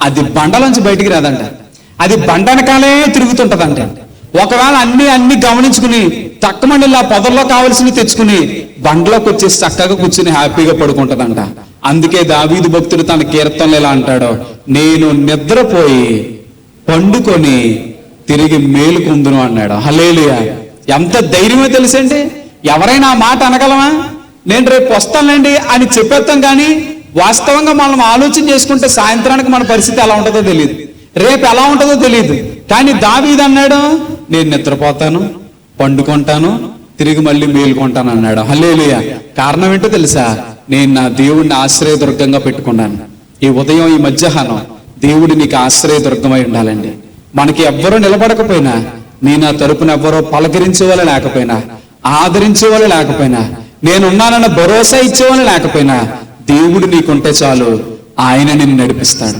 అది బండలోంచి బయటికి రాదంట. అది బండ వెనకాలే తిరుగుతుంటదంట. ఒకవేళ అన్ని గమనించుకుని తక్కువమండి ఇలా పొదల్లో కావలసినవి తెచ్చుకుని బండలోకి వచ్చేసి చక్కగా కూర్చుని హ్యాపీగా పడుకుంటదంట. అందుకే దావీదు భక్తుడు తన కీర్తనలు ఎలా అంటాడో, నేను నిద్రపోయి పండుకొని తిరిగి మేలుకొందును అన్నాడు. హల్లెలూయా. ఎంత ధైర్యమో తెలుసండి. ఎవరైనా ఆ మాట అనగలమా? నేను రేపు వస్తానండి అని చెప్పేస్తాం, కానీ వాస్తవంగా మనం ఆలోచన చేసుకుంటే సాయంత్రానికి మన పరిస్థితి ఎలా ఉంటుందో తెలియదు, రేపు ఎలా ఉంటుందో తెలియదు. కానీ దావీదు అన్నాడు, నేను నిద్రపోతాను, పండుకుంటాను, తిరిగి మళ్ళీ మేలుకుంటాను అన్నాడు. హల్లెలూయా. కారణం ఏంటో తెలుసా? నేను నా దేవుడిని ఆశ్రయదుర్గంగా పెట్టుకున్నాను. ఈ ఉదయం, ఈ మధ్యాహ్నం దేవుడు నీకు ఆశ్రయదుర్గమై ఉండాలండి. మనకి ఎవ్వరూ నిలబడకపోయినా, నీ నా తరపున ఎవ్వరో పలకరించే వాళ్ళు లేకపోయినా, ఆదరించే వాళ్ళు లేకపోయినా, నేనున్నానన్న భరోసా ఇచ్చేవాళ్ళు లేకపోయినా, దేవుడు నీకుంటే చాలు, ఆయన నిన్ను నడిపిస్తాడు.